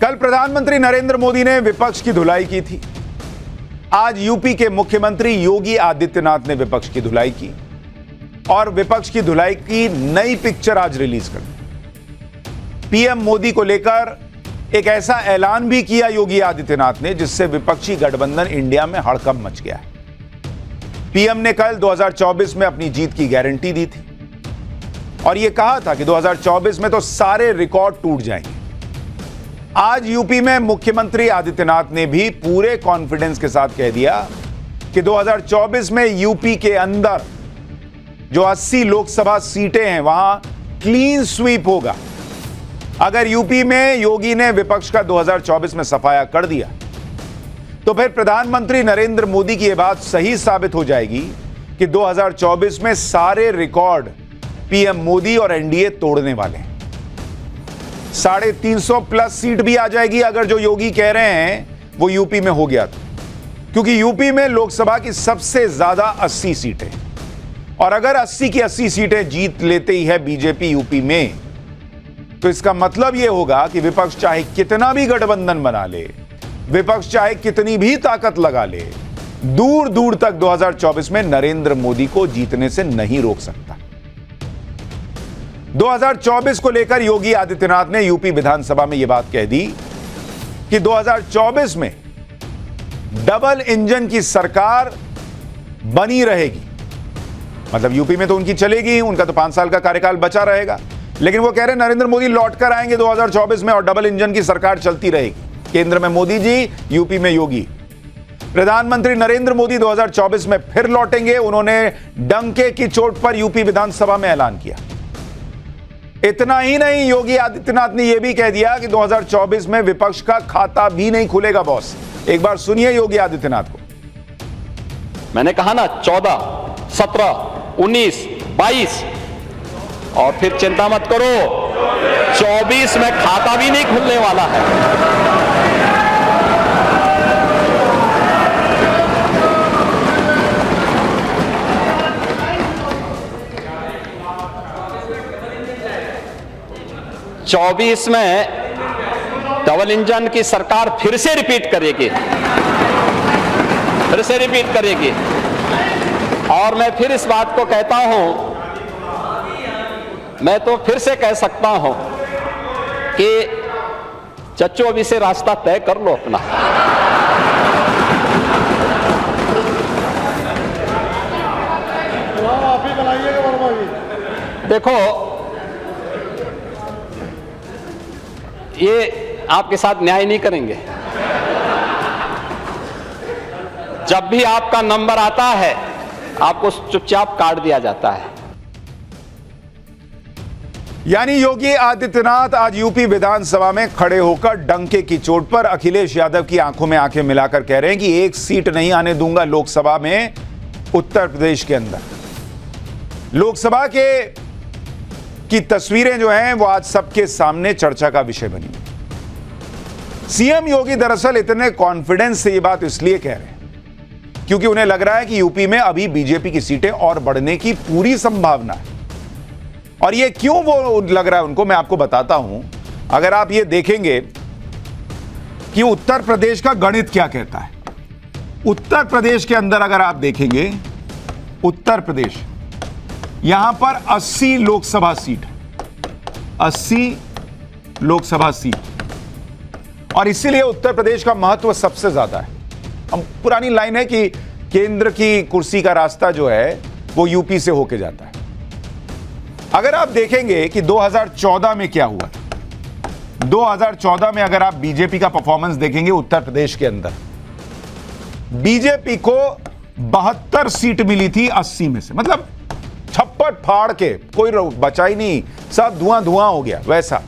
कल प्रधानमंत्री नरेंद्र मोदी ने विपक्ष की धुलाई की थी। आज यूपी के मुख्यमंत्री योगी आदित्यनाथ ने विपक्ष की धुलाई की और विपक्ष की धुलाई की नई पिक्चर आज रिलीज कर दी। पीएम मोदी को लेकर एक ऐसा ऐलान भी किया योगी आदित्यनाथ ने जिससे विपक्षी गठबंधन इंडिया में हड़कंप मच गया है। पीएम ने कल 2024 में अपनी जीत की गारंटी दी थी और यह कहा था कि 2024 में तो सारे रिकॉर्ड टूट जाएंगे। आज यूपी में मुख्यमंत्री आदित्यनाथ ने भी पूरे कॉन्फिडेंस के साथ कह दिया कि 2024 में यूपी के अंदर जो 80 लोकसभा सीटें हैं वहां क्लीन स्वीप होगा। अगर यूपी में योगी ने विपक्ष का 2024 में सफाया कर दिया तो फिर प्रधानमंत्री नरेंद्र मोदी की यह बात सही साबित हो जाएगी कि 2024 में सारे रिकॉर्ड पीएम मोदी और एनडीए तोड़ने वाले हैं। 350 प्लस सीट भी आ जाएगी अगर जो योगी कह रहे हैं वो यूपी में हो गया, क्योंकि यूपी में लोकसभा की सबसे ज्यादा 80 सीटें और अगर 80 की 80 सीटें जीत लेते ही है बीजेपी यूपी में तो इसका मतलब यह होगा कि विपक्ष चाहे कितना भी गठबंधन बना ले, विपक्ष चाहे कितनी भी ताकत लगा ले, दूर दूर तक 2024 में नरेंद्र मोदी को जीतने से नहीं रोक सकता। 2024 को लेकर योगी आदित्यनाथ ने यूपी विधानसभा में यह बात कह दी कि 2024 में डबल इंजन की सरकार बनी रहेगी। मतलब यूपी में तो उनकी चलेगी, उनका तो 5 साल का कार्यकाल बचा रहेगा, लेकिन वो कह रहे हैं नरेंद्र मोदी लौट कर आएंगे 2024 में और डबल इंजन की सरकार चलती रहेगी। केंद्र में मोदी जी, यूपी में योगी। प्रधानमंत्री नरेंद्र मोदी 2024 में फिर लौटेंगे, उन्होंने डंके की चोट पर यूपी विधानसभा में ऐलान किया। इतना ही नहीं, योगी आदित्यनाथ ने यह भी कह दिया कि 2024 में विपक्ष का खाता भी नहीं खुलेगा। बॉस, एक बार सुनिए योगी आदित्यनाथ को। मैंने कहा ना 14, 17, 19, 22 और फिर चिंता मत करो 24 में खाता भी नहीं खुलने वाला है। चौबीस में डबल इंजन की सरकार फिर से रिपीट करेगी और मैं फिर इस बात को कहता हूं, मैं तो फिर से कह सकता हूं कि चच्चो अभी से रास्ता तय कर लो अपना। आप ही बनाइएगा वर्मा जी। देखो, ये आपके साथ न्याय नहीं करेंगे। जब भी आपका नंबर आता है आपको चुपचाप काट दिया जाता है। यानी योगी आदित्यनाथ आज यूपी विधानसभा में खड़े होकर डंके की चोट पर अखिलेश यादव की आंखों में आंखें मिलाकर कह रहे हैं कि एक सीट नहीं आने दूंगा लोकसभा में उत्तर प्रदेश के अंदर। लोकसभा की तस्वीरें जो हैं वो आज सबके सामने चर्चा का विषय बनी। सीएम योगी दरअसल इतने कॉन्फिडेंस से ये बात इसलिए कह रहे हैं क्योंकि उन्हें लग रहा है कि यूपी में अभी बीजेपी की सीटें और बढ़ने की पूरी संभावना है। और ये क्यों वो लग रहा है उनको, मैं आपको बताता हूं। अगर आप ये देखेंगे कि उत्तर प्रदेश का गणित क्या कहता है, उत्तर प्रदेश के अंदर अगर आप देखेंगे, उत्तर प्रदेश यहां पर 80 लोकसभा सीट, 80 लोकसभा सीट, और इसीलिए उत्तर प्रदेश का महत्व सबसे ज्यादा है। हम पुरानी लाइन है कि केंद्र की कुर्सी का रास्ता जो है वो यूपी से होके जाता है। अगर आप देखेंगे कि 2014 में क्या हुआ, 2014 में अगर आप बीजेपी का परफॉर्मेंस देखेंगे उत्तर प्रदेश के अंदर, बीजेपी को 72 सीट मिली थी 80 में से। मतलब छप्पड़ फाड़ के कोई बचा ही नहीं, सब धुआं धुआं हो गया वैसा।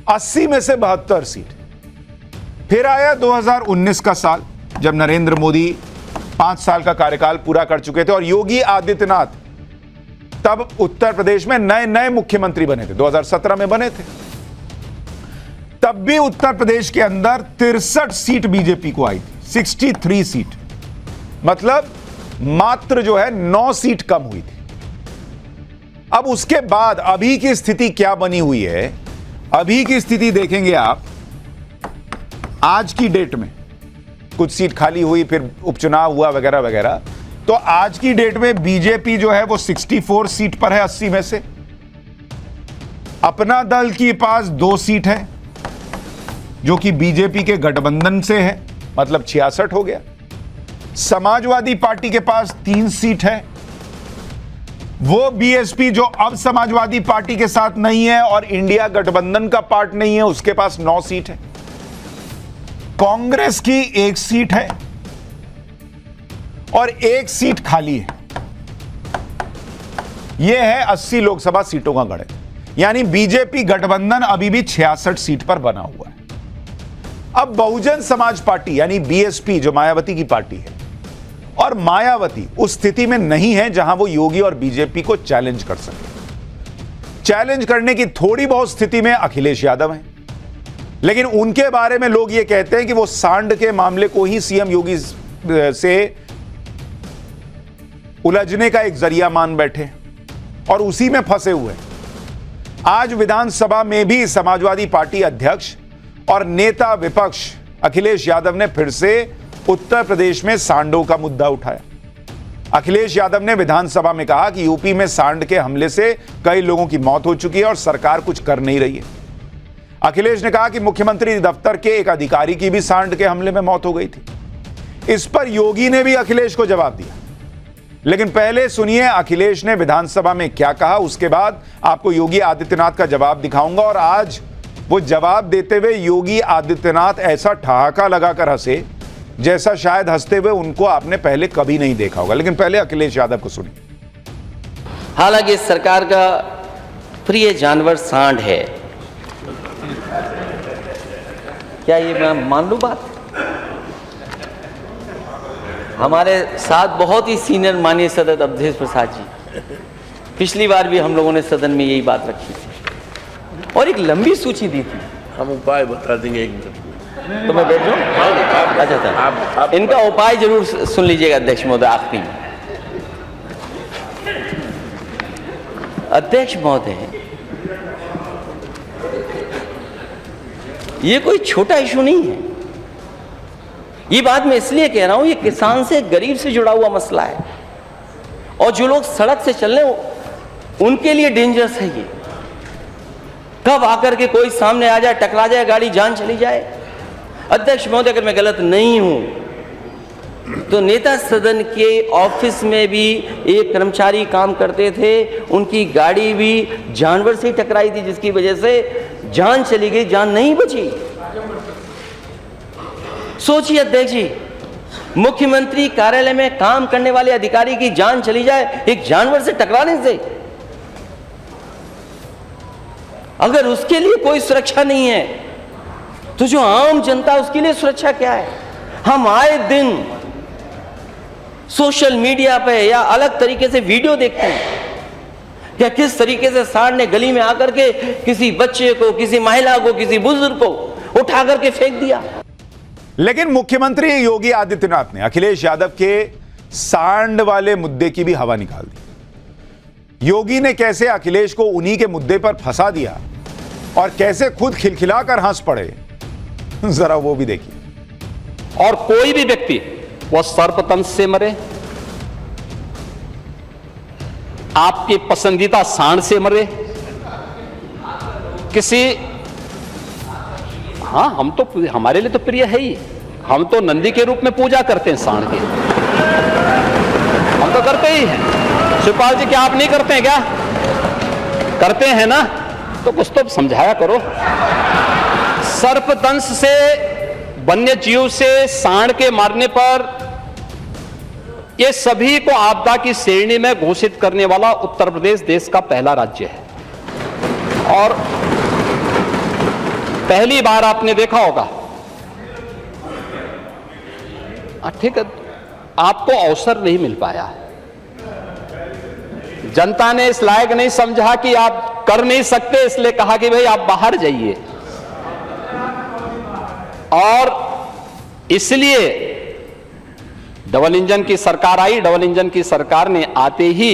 80 में से 72 सीट। फिर आया 2019 का साल जब नरेंद्र मोदी 5 साल का कार्यकाल पूरा कर चुके थे और योगी आदित्यनाथ तब उत्तर प्रदेश में नए मुख्यमंत्री बने थे, 2017 में बने थे। तब भी उत्तर प्रदेश के अंदर 63 सीट बीजेपी को आई थी, 63 सीट। मतलब मात्र जो है 9 सीट कम हुई थी। अब उसके बाद अभी की स्थिति क्या बनी हुई है, अभी की स्थिति देखेंगे आप आज की डेट में कुछ सीट खाली हुई, फिर उपचुनाव हुआ वगैरह वगैरह, तो आज की डेट में बीजेपी जो है वो 64 सीट पर है 80 में से। अपना दल के पास 2 सीट है जो कि बीजेपी के गठबंधन से है, मतलब 66 हो गया। समाजवादी पार्टी के पास 3 सीट है। वो बीएसपी जो अब समाजवादी पार्टी के साथ नहीं है और इंडिया गठबंधन का पार्ट नहीं है, उसके पास 9 सीट है। कांग्रेस की 1 सीट है और 1 सीट खाली है। यह है 80 लोकसभा सीटों का गढ़। यानी बीजेपी गठबंधन अभी भी 66 सीट पर बना हुआ है। अब बहुजन समाज पार्टी यानी बीएसपी जो मायावती की पार्टी है, और मायावती उस स्थिति में नहीं है जहां वो योगी और बीजेपी को चैलेंज कर सके। चैलेंज करने की थोड़ी बहुत स्थिति में अखिलेश यादव हैं, लेकिन उनके बारे में लोग ये कहते हैं कि वो सांड के मामले को ही सीएम योगी से उलझने का एक जरिया मान बैठे और उसी में फंसे हुए। आज विधानसभा में भी समाजवादी पार्टी अध्यक्ष और नेता विपक्ष अखिलेश यादव ने फिर से उत्तर प्रदेश में सांडों का मुद्दा उठाया। अखिलेश यादव ने विधानसभा में कहा कि यूपी में सांड के हमले से कई लोगों की मौत हो चुकी है और सरकार कुछ कर नहीं रही है। अखिलेश ने कहा कि मुख्यमंत्री दफ्तर के एक अधिकारी की भी सांड के हमले में मौत हो गई थी। इस पर योगी ने भी अखिलेश को जवाब दिया, लेकिन पहले सुनिए अखिलेश ने विधानसभा में क्या कहा, उसके बाद आपको योगी आदित्यनाथ का जवाब दिखाऊंगा। और आज वो जवाब देते हुए योगी आदित्यनाथ ऐसा ठहाका लगाकर हंसे जैसा शायद हंसते हुए उनको आपने पहले कभी नहीं देखा होगा। लेकिन पहले अखिलेश यादव को सुनिए। हालांकि सरकार का प्रिय जानवर सांड है, क्या ये मैं मान लूं बात? हमारे साथ बहुत ही सीनियर माननीय सदस्य अवधेश प्रसाद जी, पिछली बार भी हम लोगों ने सदन में यही बात रखी थी और एक लंबी सूची दी थी। हम उपाय बता देंगे 1 मिनट में। तो मैं बैठ जाऊं? अच्छा था, इनका उपाय जरूर सुन लीजिएगा अध्यक्ष महोदय। आखिरी में अध्यक्ष महोदय, ये कोई छोटा इशू नहीं है। ये बात मैं इसलिए कह रहा हूं, ये किसान से गरीब से जुड़ा हुआ मसला है और जो लोग सड़क से चल रहे हैं उनके लिए डेंजरस है। ये कब आकर के कोई सामने आ जाए, टकरा जाए, गाड़ी जान चली जाए। अध्यक्ष महोदय, अगर मैं गलत नहीं हूं तो नेता सदन के ऑफिस में भी एक कर्मचारी काम करते थे, उनकी गाड़ी भी जानवर से टकराई थी जिसकी वजह से जान चली गई, जान नहीं बची। सोचिए अध्यक्ष जी, मुख्यमंत्री कार्यालय में काम करने वाले अधिकारी की जान चली जाए एक जानवर से टकराने से। अगर उसके लिए कोई सुरक्षा नहीं है तो जो आम जनता उसके लिए सुरक्षा क्या है? हम आए दिन सोशल मीडिया पे या अलग तरीके से वीडियो देखते हैं या किस तरीके से सांड ने गली में आकर के किसी बच्चे को, किसी महिला को, किसी बुजुर्ग को उठा करके फेंक दिया। लेकिन मुख्यमंत्री योगी आदित्यनाथ ने अखिलेश यादव के सांड वाले मुद्दे की भी हवा निकाल दी। योगी ने कैसे अखिलेश को उन्हीं के मुद्दे पर फंसा दिया और कैसे खुद खिलखिलाकर हंस पड़े, जरा वो भी देखिए। और कोई भी व्यक्ति वह सर्पदंश से मरे, आपके पसंदीदा सांड से मरे, किसी, हाँ हम तो, हमारे लिए तो प्रिय है ही। हम तो नंदी के रूप में पूजा करते हैं सांड की, हम तो करते ही हैं। शिवपाल जी क्या आप नहीं करते हैं क्या? करते हैं ना, तो कुछ तो समझाया करो। सर्पदंश से, वन्य जीव से सांड के मारने पर ये सभी को आपदा की श्रेणी में घोषित करने वाला उत्तर प्रदेश देश का पहला राज्य है। और पहली बार आपने देखा होगा, ठीक है, आपको अवसर नहीं मिल पाया, जनता ने इस लायक नहीं समझा कि आप कर नहीं सकते, इसलिए कहा कि भाई आप बाहर जाइए। और इसलिए डबल इंजन की सरकार आई। डबल इंजन की सरकार ने आते ही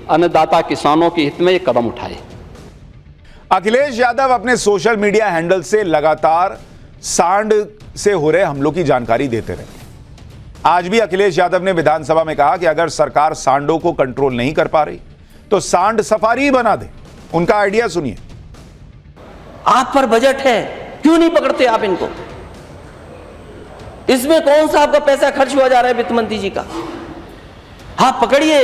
अन्नदाता किसानों के हित में ये कदम उठाए। अखिलेश यादव अपने सोशल मीडिया हैंडल से लगातार सांड से हो रहे हमलों की जानकारी देते रहे। आज भी अखिलेश यादव ने विधानसभा में कहा कि अगर सरकार सांडों को कंट्रोल नहीं कर पा रही तो सांड सफारी ही बना दे। उनका आइडिया सुनिए। आप पर बजट है, क्यों नहीं पकड़ते आप इनको? इसमें कौन सा आपका पैसा खर्च हुआ जा रहा है वित्त मंत्री जी का? आप पकड़िए,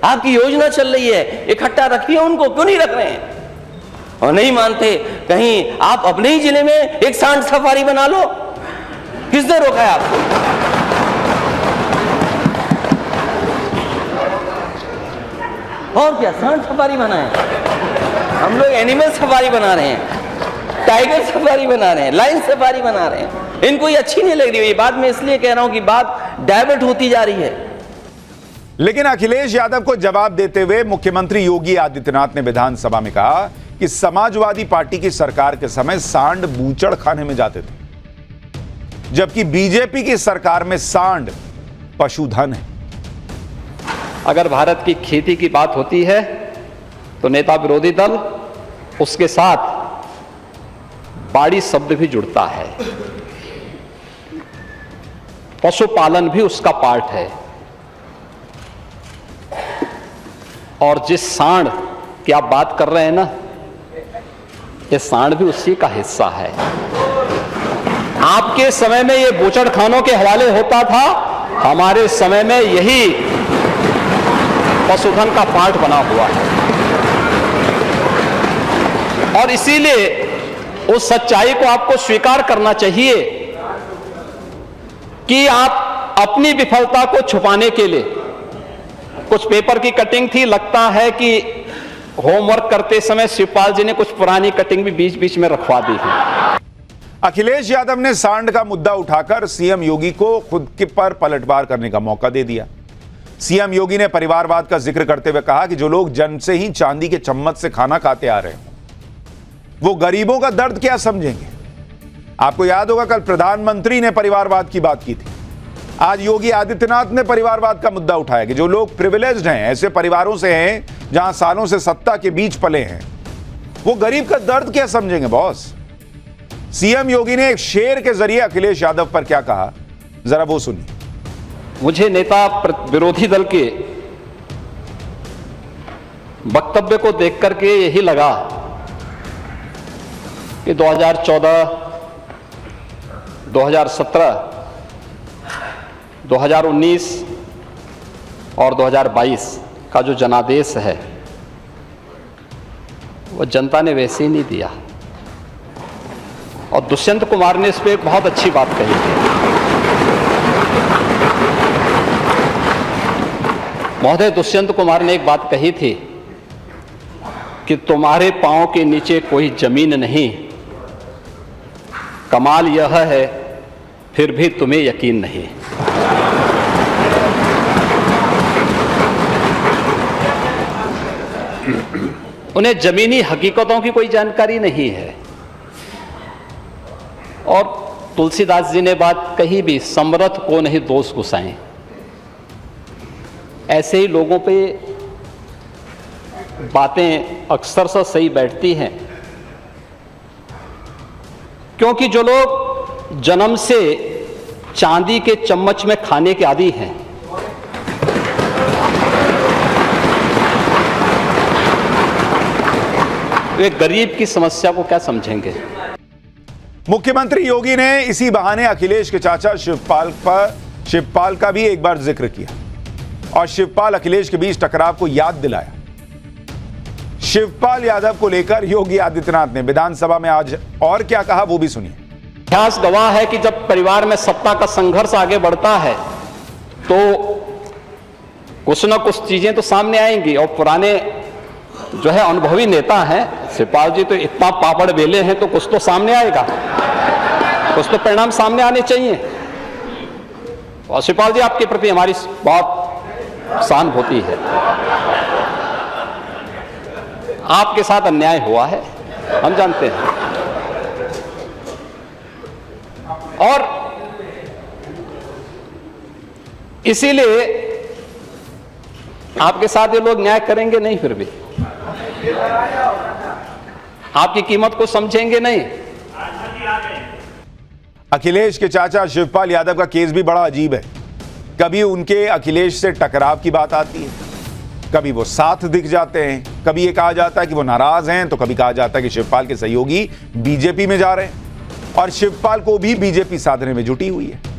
आपकी योजना चल रही है, इकट्ठा रखिए उनको, क्यों नहीं रख रहे हैं? और नहीं मानते, कहीं आप अपने ही जिले में एक सांड सफारी बना लो। किसने रोका है आपको? और क्या सांड सफारी बनाए? हम लोग एनिमल सफारी बना रहे हैं, टाइगर सफारी बना रहे हैं, लाइन सफारी बना रहे हैं। इनको ये अच्छी नहीं लग रही है। ये बात मैं इसलिए कह रहा हूं कि बात डाइवर्ट होती जा रही है। लेकिन अखिलेश यादव को जवाब देते हुए मुख्यमंत्री योगी आदित्यनाथ ने विधानसभा में कहा कि समाजवादी पार्टी की सरकार के समय सांड बूचड़ खाने में जाते थे, जबकि बीजेपी की सरकार में सांड पशुधन है। अगर भारत की खेती की बात होती है तो नेता विरोधी दल उसके साथ बाड़ी शब्द भी जुड़ता है, पशुपालन भी उसका पार्ट है। और जिस सांड की आप बात कर रहे हैं ना, ये सांड भी उसी का हिस्सा है। आपके समय में ये बूचड़खानों के हवाले होता था, हमारे समय में यही पशुधन का पार्ट बना हुआ है। और इसीलिए उस सच्चाई को आपको स्वीकार करना चाहिए कि आप अपनी विफलता को छुपाने के लिए, कुछ पेपर की कटिंग थी, लगता है कि होमवर्क करते समय शिवपाल जी ने कुछ पुरानी कटिंग भी बीच बीच में रखवा दी है। अखिलेश यादव ने सांड का मुद्दा उठाकर सीएम योगी को खुद के पर पलटवार करने का मौका दे दिया। सीएम योगी ने परिवारवाद का जिक्र करते हुए कहा कि जो लोग जन्म से ही चांदी के चम्मच से खाना खाते आ रहे हैं, वो गरीबों का दर्द क्या समझेंगे। आपको याद होगा कल प्रधानमंत्री ने परिवारवाद की बात की थी, आज योगी आदित्यनाथ ने परिवारवाद का मुद्दा उठाया कि जो लोग प्रिविलेज्ड हैं, ऐसे परिवारों से हैं जहां सालों से सत्ता के बीच पले हैं, वो गरीब का दर्द क्या समझेंगे बॉस। सीएम योगी ने एक शेर के जरिए अखिलेश यादव पर क्या कहा, जरा वो सुनिए। मुझे नेता विरोधी दल के वक्तव्य को देख करके यही लगा कि 2014, 2017, 2019 और 2022 का जो जनादेश है वो जनता ने वैसे ही नहीं दिया। और दुष्यंत कुमार ने इस पर एक बहुत अच्छी बात कही थी। महोदय दुष्यंत कुमार ने एक बात कही थी कि तुम्हारे पांव के नीचे कोई जमीन नहीं, कमाल यह है फिर भी तुम्हें यकीन नहीं। उन्हें जमीनी हकीकतों की कोई जानकारी नहीं है। और तुलसीदास जी ने बात कही भी, समरथ को नहीं दोष गुसाएं। ऐसे ही लोगों पे बातें अक्सर से सही बैठती हैं, क्योंकि जो लोग जन्म से चांदी के चम्मच में खाने के आदी हैं, वे गरीब की समस्या को क्या समझेंगे। मुख्यमंत्री योगी ने इसी बहाने अखिलेश के चाचा शिवपाल का भी एक बार जिक्र किया और शिवपाल अखिलेश के बीच टकराव को याद दिलाया। शिवपाल यादव को लेकर योगी आदित्यनाथ ने विधानसभा में आज और क्या कहा, वो भी सुनिए। इतिहास गवाह है कि जब परिवार में सत्ता का संघर्ष आगे बढ़ता है तो कुछ न कुछ चीजें तो सामने आएंगी। और पुराने जो है अनुभवी नेता हैं, शिवपाल जी तो इतना पापड़ बेले हैं, तो कुछ तो सामने आएगा, कुछ तो परिणाम सामने आने चाहिए। और शिवपाल जी आपके प्रति हमारी बहुत सहानुभूति है। आपके साथ अन्याय हुआ है, हम जानते हैं। और इसीलिए आपके साथ ये लोग न्याय करेंगे नहीं, फिर भी आपकी कीमत को समझेंगे नहीं। अखिलेश के चाचा शिवपाल यादव का केस भी बड़ा अजीब है। कभी उनके अखिलेश से टकराव की बात आती है, कभी वो साथ दिख जाते हैं, कभी ये कहा जाता है कि वो नाराज हैं, तो कभी कहा जाता है कि शिवपाल के सहयोगी बीजेपी में जा रहे हैं और शिवपाल को भी बीजेपी साधने में जुटी हुई है।